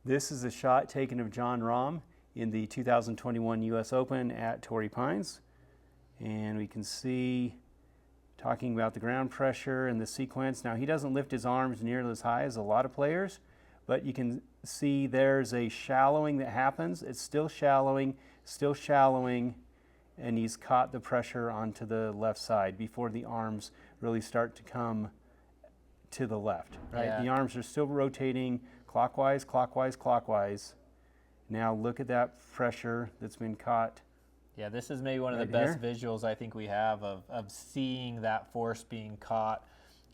This is a shot taken of Jon Rahm in the 2021 U.S. Open at Torrey Pines. And we can see, talking about the ground pressure and the sequence. Now, he doesn't lift his arms nearly as high as a lot of players, but you can see there's a shallowing that happens. It's still shallowing, and he's caught the pressure onto the left side before the arms really start to come to the left, right? Yeah. The arms are still rotating clockwise, clockwise, clockwise. Now look at that pressure that's been caught. Yeah, this is maybe one of Right the best here. visuals I think we have of seeing that force being caught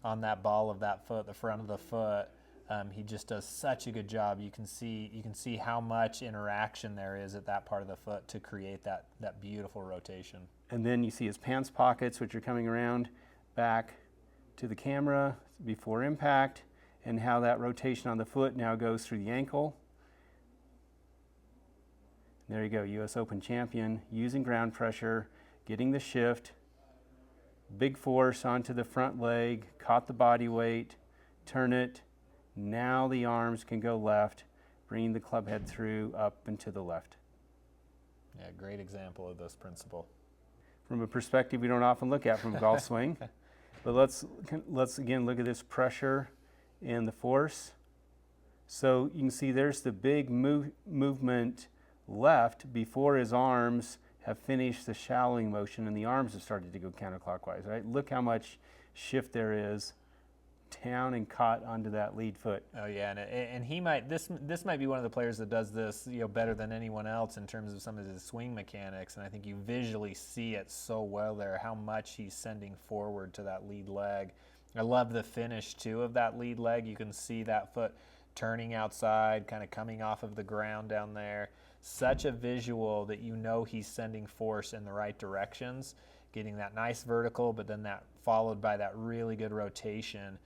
on that ball of that foot, the front of the foot. He just does such a good job. You can see how much interaction there is at that part of the foot to create that beautiful rotation. And then you see his pants pockets, which are coming around back to the camera before impact, and how that rotation on the foot now goes through the ankle. There you go, U.S. Open champion, using ground pressure, getting the shift, big force onto the front leg, caught the body weight, turn it. Now the arms can go left, bringing the club head through, up and to the left. Yeah, great example of this principle. From a perspective we don't often look at from a golf swing. But let's again look at this pressure and the force. So you can see there's the big movement left before his arms have finished the shallowing motion, and the arms have started to go counterclockwise, right? Look how much shift there is down and caught onto that lead foot. Oh yeah, and he might this might be one of the players that does this better than anyone else in terms of some of his swing mechanics, and I think you visually see it so well there how much he's sending forward to that lead leg. I love the finish too of that lead leg. You can see that foot turning outside, kind of coming off of the ground down there. Such a visual that he's sending force in the right directions, getting that nice vertical, but then that followed by that really good rotation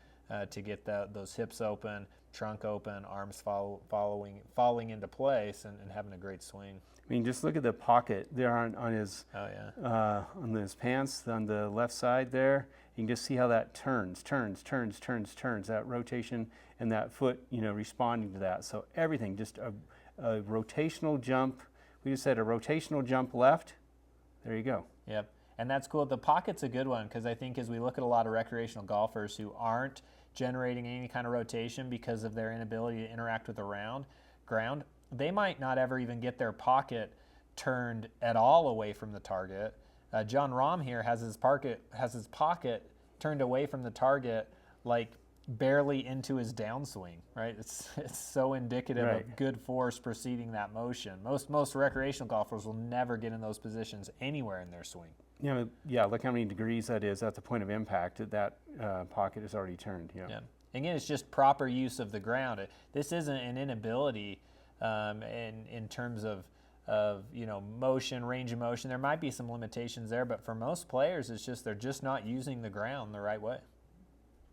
to get those hips open, trunk open, arms falling into place, and having a great swing. I mean, just look at the pocket there on his on his pants on the left side there. You can just see how that turns. That rotation and that foot, responding to that. So everything, just a rotational jump. We just said a rotational jump left. There you go. Yep. And that's cool. The pocket's a good one because I think as we look at a lot of recreational golfers who aren't generating any kind of rotation because of their inability to interact with the ground, they might not ever even get their pocket turned at all away from the target. Jon Rahm here has his pocket turned away from the target, like barely into his downswing, right? It's so indicative of good force preceding that motion. Most recreational golfers will never get in those positions anywhere in their swing. Yeah, look how many degrees that is at the point of impact. That pocket is already turned. Yeah. Again, it's just proper use of the ground. This isn't an inability in terms of motion, range of motion. There might be some limitations there, but for most players, it's just they're just not using the ground the right way.